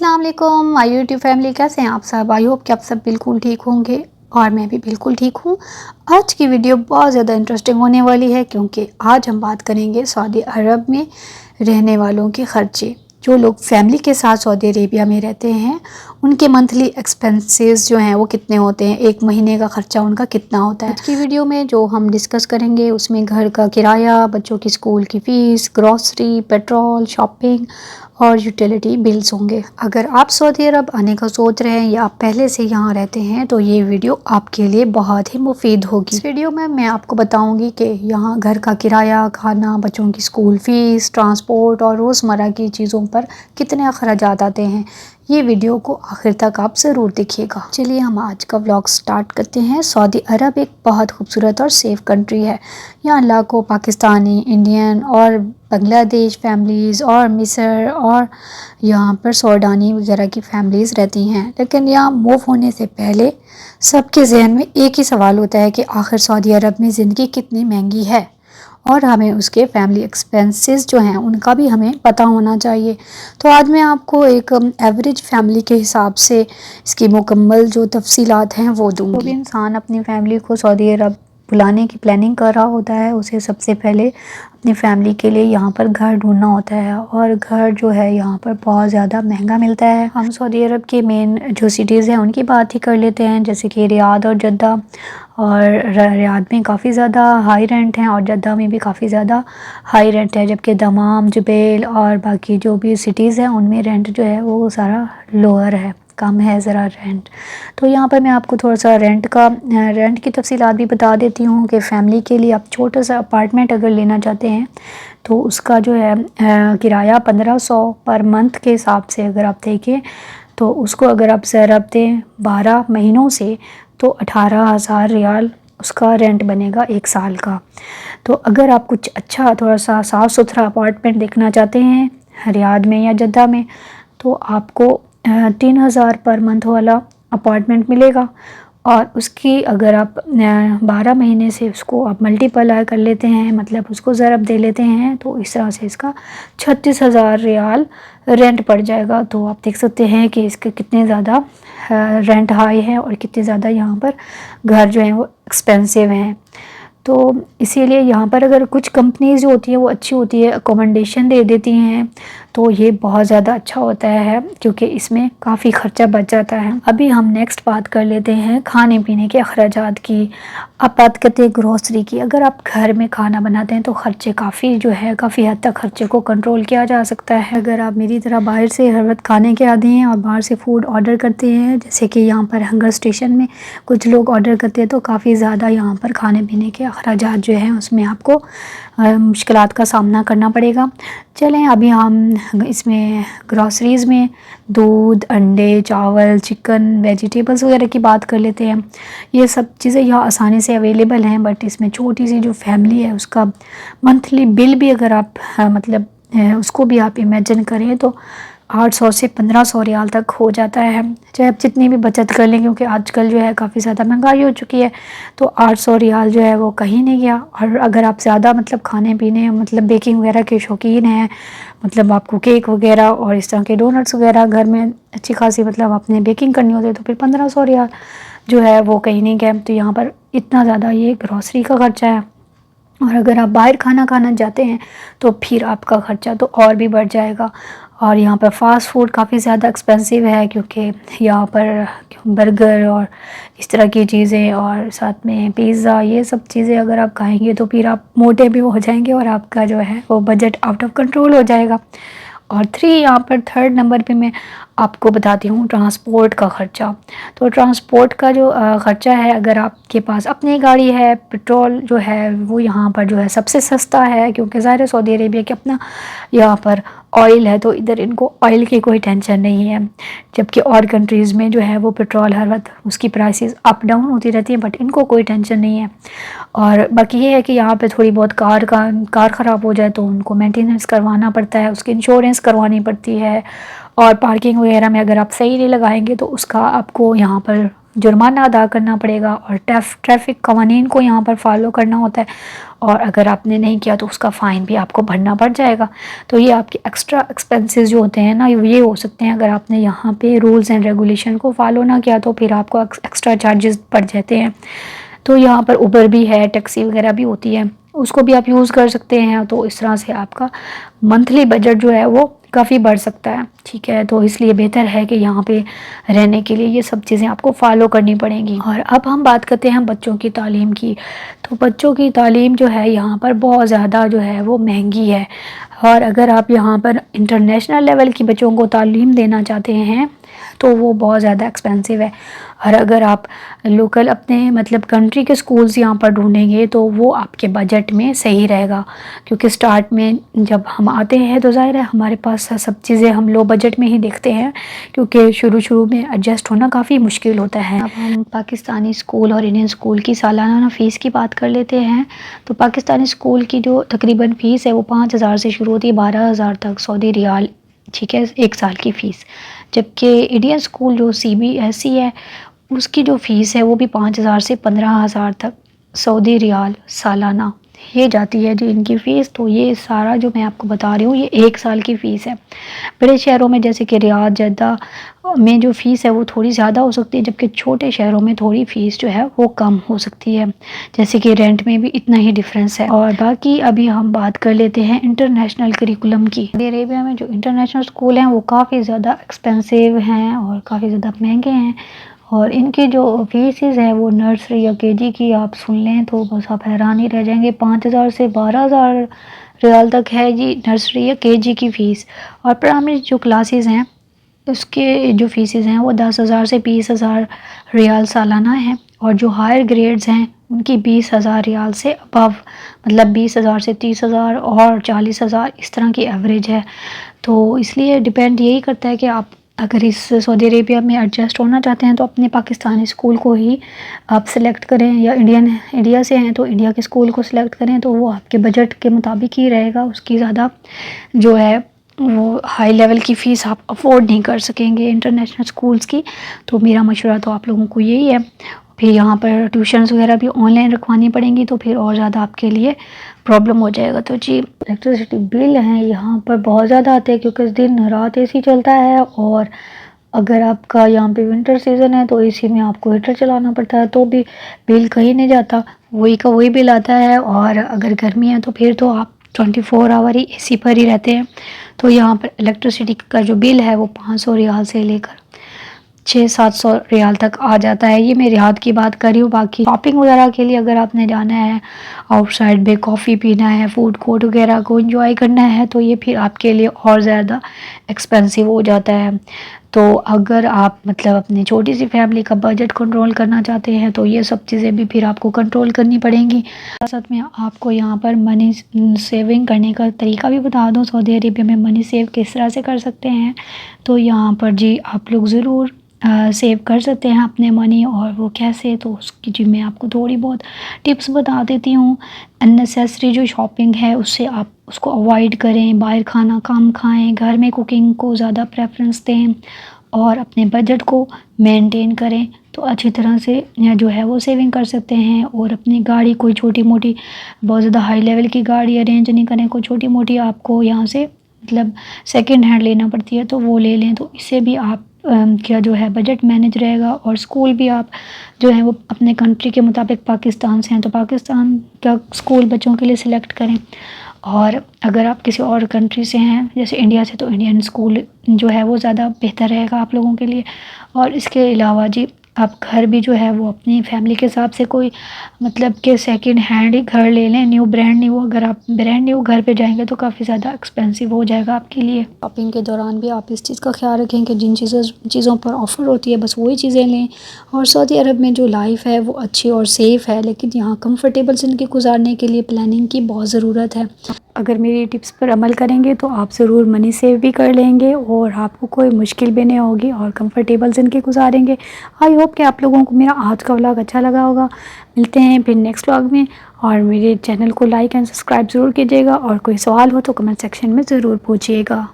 अस्सलाम वालेकुम my YouTube family, कैसे हैं आप सब। आई होप कि आप सब बिल्कुल ठीक होंगे और मैं भी बिल्कुल ठीक हूँ। आज की वीडियो बहुत ज़्यादा इंटरेस्टिंग होने वाली है क्योंकि आज हम बात करेंगे सऊदी अरब में रहने वालों के ख़र्चे। जो लोग फैमिली के साथ सऊदी अरेबिया में रहते हैं उनके मंथली एक्सपेंसेस जो हैं वो कितने होते हैं, एक महीने का ख़र्चा उनका कितना होता है। आज की वीडियो में जो हम डिस्कस करेंगे उसमें घर का किराया, बच्चों की स्कूल की फ़ीस, ग्रॉसरी, पेट्रोल, शॉपिंग और यूटिलिटी बिल्स होंगे। अगर आप सऊदी अरब आने का सोच रहे हैं या आप पहले से यहाँ रहते हैं तो ये वीडियो आपके लिए बहुत ही मुफीद होगी। इस वीडियो में मैं आपको बताऊंगी कि यहाँ घर का किराया, खाना, बच्चों की स्कूल फ़ीस, ट्रांसपोर्ट और रोज़मर्रा की चीज़ों पर कितने अखराजात आते हैं। ये वीडियो को आखिर तक आप ज़रूर देखिएगा। चलिए हम आज का व्लॉग स्टार्ट करते हैं। सऊदी अरब एक बहुत खूबसूरत और सेफ़ कंट्री है। यहाँ लाखों पाकिस्तानी, इंडियन और बांग्लादेश फैमिलीज़ और मिस्र और यहाँ पर सोडानी वगैरह की फैमिलीज़ रहती हैं। लेकिन यहाँ मूव होने से पहले सबके जहन में एक ही सवाल होता है कि आखिर सऊदी अरब में ज़िंदगी कितनी महंगी है और हमें उसके फैमिली एक्सपेंसेस जो हैं उनका भी हमें पता होना चाहिए। तो आज मैं आपको एक एवरेज फैमिली के हिसाब से इसकी मुकम्मल जो तफसीलात हैं वो दूँगी। जो भी इंसान अपनी फैमिली को सऊदी अरब बुलाने की प्लानिंग कर रहा होता है उसे सबसे पहले अपनी फैमिली के लिए यहाँ पर घर ढूंढना होता है और घर जो है यहाँ पर बहुत ज़्यादा महंगा मिलता है। हम सऊदी अरब के मेन जो सिटीज़ हैं उनकी बात ही कर लेते हैं, जैसे कि रियाद और जद्दा। और रियाद में काफ़ी ज़्यादा हाई रेंट हैं और जद्दा में भी काफ़ी ज़्यादा हाई रेंट है, जबकि दमाम, जुबैल और बाकी जो भी सिटीज़ हैं उनमें रेंट जो है वो सारा लोअर है, कम है ज़रा रेंट। तो यहाँ पर मैं आपको थोड़ा सा रेंट की तफसीलात भी बता देती हूँ कि फ़ैमिली के लिए आप छोटा सा अपार्टमेंट अगर लेना चाहते हैं तो उसका जो है किराया 1500 पर मंथ के हिसाब से अगर आप देखें तो उसको अगर आप ज़रब दें 12 महीनों से तो 18,000 रियाल उसका रेंट बनेगा एक साल का। तो अगर आप कुछ अच्छा थोड़ा सा साफ़ सुथरा अपार्टमेंट देखना चाहते हैं रियाद में या जद्दा में तो आपको 3,000 पर मंथ वाला अपार्टमेंट मिलेगा और उसकी अगर आप 12 महीने से उसको आप मल्टीप्लाई कर लेते हैं, मतलब उसको ज़रब दे लेते हैं तो इस तरह से इसका 36,000 रियाल रेंट पड़ जाएगा। तो आप देख सकते हैं कि इसके कितने ज़्यादा रेंट हाई है और कितने ज़्यादा यहाँ पर घर जो हैं वो एक्सपेंसिव हैं। तो इसीलिए यहाँ पर अगर कुछ कंपनीज़ जो होती हैं वो अच्छी होती है, अकोमोडेशन दे देती हैं तो ये बहुत ज़्यादा अच्छा होता है क्योंकि इसमें काफ़ी ख़र्चा बच जाता है। अभी हम नेक्स्ट बात कर लेते हैं खाने पीने के अखराजात की। अब बात करते हैं ग्रोसरी की। अगर आप घर में खाना बनाते हैं तो ख़र्चे काफ़ी हद तक ख़र्चे को कंट्रोल किया जा सकता है। अगर आप मेरी तरह बाहर से हर वक्त खाने के आदी हैं और बाहर से फ़ूड ऑर्डर करते हैं, जैसे कि यहाँ पर हंगर स्टेशन में कुछ लोग ऑर्डर करते हैं, तो काफ़ी ज़्यादा यहाँ पर खाने पीने के अखराजात जो हैं उसमें आपको मुश्किलात का सामना करना पड़ेगा। चलें अभी हम इसमें ग्रॉसरीज़ में दूध, अंडे, चावल, चिकन, वेजिटेबल्स वगैरह की बात कर लेते हैं। ये सब चीज़ें यहाँ आसानी से अवेलेबल हैं, बट इसमें छोटी सी जो फैमिली है उसका मंथली बिल भी अगर आप उसको भी आप इमेजिन करें तो 800 से 1500 रियाल तक हो जाता है, चाहे आप जितनी भी बचत कर लें, क्योंकि आजकल जो है काफ़ी ज़्यादा महंगाई हो चुकी है। तो 800 रियाल जो है वो कहीं नहीं गया। और अगर आप ज़्यादा मतलब खाने पीने मतलब बेकिंग वगैरह के शौकीन हैं, मतलब आपको केक वगैरह और इस तरह के डोनट्स वगैरह घर में अच्छी खासी मतलब आपने बेकिंग करनी होती है तो फिर 1500 रियाल जो है वो कहीं नहीं गया। तो यहाँ पर इतना ज़्यादा ये ग्रॉसरी का ख़र्चा है। और अगर आप बाहर खाना जाते हैं तो फिर आपका ख़र्चा तो और भी बढ़ जाएगा। और यहाँ पर फ़ास्ट फूड काफ़ी ज़्यादा एक्सपेंसिव है क्योंकि यहाँ पर बर्गर और इस तरह की चीज़ें और साथ में पिज़्ज़ा, ये सब चीज़ें अगर आप खाएंगे तो फिर आप मोटे भी हो जाएंगे और आपका जो है वो बजट आउट ऑफ कंट्रोल हो जाएगा। और यहाँ पर थर्ड नंबर पे मैं आपको बताती हूँ ट्रांसपोर्ट का ख़र्चा। तो ट्रांसपोर्ट का जो ख़र्चा है, अगर आपके पास अपनी गाड़ी है, पेट्रोल जो है वो यहाँ पर जो है सबसे सस्ता है क्योंकि ज़ाहिर सऊदी अरेबिया के अपना यहाँ पर ऑयल है तो इधर इनको ऑयल की कोई टेंशन नहीं है। जबकि और कंट्रीज़ में जो है वो पेट्रोल हर वक्त उसकी प्राइसेस अप डाउन होती रहती है, बट इनको कोई टेंशन नहीं है। और बाकी ये है कि यहाँ पे थोड़ी बहुत कार ख़राब हो जाए तो उनको मेंटेनेंस करवाना पड़ता है, उसकी इंश्योरेंस करवानी पड़ती है। और पार्किंग वगैरह में अगर आप सही नहीं लगाएंगे तो उसका आपको यहाँ पर जुर्माना अदा करना पड़ेगा और ट्रैफिक कवानीन को यहाँ पर फॉलो करना होता है, और अगर आपने नहीं किया तो उसका फ़ाइन भी आपको भरना पड़ जाएगा। तो ये आपके एक्स्ट्रा एक्सपेंसेस जो होते हैं ना, ये हो सकते हैं अगर आपने यहाँ पे रूल्स एंड रेगुलेशन को फॉलो ना किया तो फिर आपको एक्स्ट्रा चार्जेस पड़ जाते हैं। तो यहाँ पर उबर भी है, टैक्सी वगैरह भी होती है, उसको भी आप यूज़ कर सकते हैं। तो इस तरह से आपका मंथली बजट जो है वो काफ़ी बढ़ सकता है, ठीक है। तो इसलिए बेहतर है कि यहाँ पे रहने के लिए ये सब चीज़ें आपको फॉलो करनी पड़ेंगी। और अब हम बात करते हैं बच्चों की तालीम की। तो बच्चों की तालीम जो है यहाँ पर बहुत ज़्यादा जो है वो महंगी है, और अगर आप यहाँ पर इंटरनेशनल लेवल की बच्चों को तालीम देना चाहते हैं तो वो बहुत ज़्यादा एक्सपेंसिव है। और अगर आप लोकल अपने मतलब कंट्री के स्कूल्स यहाँ पर ढूंढेंगे तो वो आपके बजट में सही रहेगा, क्योंकि स्टार्ट में जब हम आते हैं तो ज़ाहिर है हमारे पास सब चीज़ें हम लो बजट में ही देखते हैं, क्योंकि शुरू में एडजस्ट होना काफ़ी मुश्किल होता है। अब हम पाकिस्तानी स्कूल और इंडियन स्कूल की सालाना फ़ीस की बात कर लेते हैं। तो पाकिस्तानी स्कूल की जो तकरीबन फ़ीस है वो 5,000 से शुरू होती है 12,000 तक सऊदी रियाल, ठीक है, 1 साल की फ़ीस। जबकि इंडियन स्कूल जो CBSE है उसकी जो फ़ीस है वो भी 5,000 से 15,000 तक सऊदी रियाल सालाना ये जाती है जी इनकी फ़ीस। तो ये सारा जो मैं आपको बता रही हूँ ये 1 साल की फ़ीस है। बड़े शहरों में जैसे कि रियाद, जद्दा में जो फ़ीस है वो थोड़ी ज़्यादा हो सकती है, जबकि छोटे शहरों में थोड़ी फ़ीस जो है वो कम हो सकती है, जैसे कि रेंट में भी इतना ही डिफरेंस है। और बाकी अभी हम बात कर लेते हैं इंटरनेशनल करिकुलम की। सऊदी अरेबिया में जो इंटरनेशनल स्कूल हैं वो काफ़ी ज़्यादा एक्सपेंसिव हैं और काफ़ी ज़्यादा महंगे हैं, और इनकी जो फीसेस है वो नर्सरी या KG की आप सुन लें तो बस आप हैरान ही रह जाएंगे। 5,000 से 12,000 रियाल तक है जी नर्सरी या KG की फ़ीस। और प्राइमरी जो क्लासेस हैं उसके जो फीसेस हैं वो 10,000 से 20,000 रियाल सालाना है, और जो हायर ग्रेड्स हैं उनकी 20,000 रियाल से अबव, मतलब 20,000 से 30,000 और 40,000 इस तरह की एवरेज है। तो इसलिए डिपेंड यही करता है कि आप अगर इस सऊदी अरेबिया में एडजस्ट होना चाहते हैं तो अपने पाकिस्तानी स्कूल को ही आप सिलेक्ट करें, या इंडिया से हैं तो इंडिया के स्कूल को सिलेक्ट करें, तो वो आपके बजट के मुताबिक ही रहेगा। उसकी ज़्यादा जो है वो हाई लेवल की फ़ीस आप अफोर्ड नहीं कर सकेंगे इंटरनेशनल स्कूल्स की। तो मेरा मशवरा तो आप लोगों को यही है। फिर यहाँ पर ट्यूशन्स वगैरह भी ऑनलाइन रखवानी पड़ेंगी तो फिर और ज़्यादा आपके लिए प्रॉब्लम हो जाएगा। तो जी इलेक्ट्रिसिटी बिल हैं यहाँ पर बहुत ज़्यादा आते हैं, क्योंकि दिन रात AC चलता है, और अगर आपका यहाँ पे विंटर सीज़न है तो AC में आपको हीटर चलाना पड़ता है, तो भी बिल कहीं नहीं जाता, वही का वही बिल आता है। और अगर गर्मी है तो फिर तो आप 24 आवर ही AC पर ही रहते हैं। तो यहाँ पर इलेक्ट्रिसिटी का जो बिल है वो 500 रियाल से लेकर 600-700 रियाल तक आ जाता है। ये मैं रियाद की बात कर रही हूँ। बाकी शॉपिंग वगैरह के लिए अगर आपने जाना है, आउटसाइड में कॉफ़ी पीना है, फूड कोर्ट वगैरह को एंजॉय करना है, तो ये फिर आपके लिए और ज़्यादा एक्सपेंसिव हो जाता है। तो अगर आप मतलब अपनी छोटी सी फैमिली का बजट कंट्रोल करना चाहते हैं तो ये सब चीज़ें भी फिर आपको कंट्रोल करनी पड़ेंगी। साथ में आपको यहाँ पर मनी सेविंग करने का तरीका भी बता दूँ। सऊदी अरेबिया में मनी सेव किस तरह से कर सकते हैं, तो यहाँ पर जी आप लोग ज़रूर सेव कर सकते हैं अपने मनी, और वो कैसे, तो उसकी जी मैं आपको थोड़ी बहुत टिप्स बता देती हूँ। अननेसेसरी जो शॉपिंग है उससे आप उसको अवॉइड करें, बाहर खाना कम खाएं, घर में कुकिंग को ज़्यादा प्रेफरेंस दें, और अपने बजट को मेंटेन करें तो अच्छी तरह से जो है वो सेविंग कर सकते हैं। और अपनी गाड़ी कोई छोटी मोटी बहुत ज़्यादा हाई लेवल की गाड़ी अरेंज नहीं करें, कोई छोटी मोटी आपको यहाँ से मतलब सेकंड हैंड लेना पड़ती है तो वो ले लें, तो इससे भी आप क्या जो है बजट मैनेज रहेगा। और स्कूल भी आप जो है वो अपने कंट्री के मुताबिक, पाकिस्तान से हैं तो पाकिस्तान का स्कूल बच्चों के लिए सिलेक्ट करें, और अगर आप किसी और कंट्री से हैं जैसे इंडिया से तो इंडियन स्कूल जो है वो ज़्यादा बेहतर रहेगा आप लोगों के लिए। और इसके अलावा जी आप घर भी जो है वो अपनी फैमिली के हिसाब से कोई मतलब कि सेकंड हैंड ही घर ले लें, न्यू ब्रांड न्यू। अगर आप ब्रांड न्यू घर पे जाएंगे तो काफ़ी ज़्यादा एक्सपेंसिव हो जाएगा आपके लिए। शॉपिंग के दौरान भी आप इस चीज़ का ख्याल रखें कि जिन चीज़ों पर ऑफ़र होती है बस वही चीज़ें लें। और सऊदी अरब में जो लाइफ है वो अच्छी और सेफ़ है, लेकिन यहाँ कम्फर्टेबल ज़िंदगी गुजारने के लिए प्लानिंग की बहुत ज़रूरत है। अगर मेरी टिप्स पर अमल करेंगे तो आप ज़रूर मनी सेव भी कर लेंगे और आपको कोई मुश्किल भी नहीं होगी और कंफर्टेबल ज़िंदगी गुजारेंगे। आई होप कि आप लोगों को मेरा आज का व्लॉग अच्छा लगा होगा। मिलते हैं फिर नेक्स्ट व्लॉग में, और मेरे चैनल को लाइक एंड सब्सक्राइब ज़रूर कीजिएगा, और कोई सवाल हो तो कमेंट सेक्शन में ज़रूर पूछिएगा।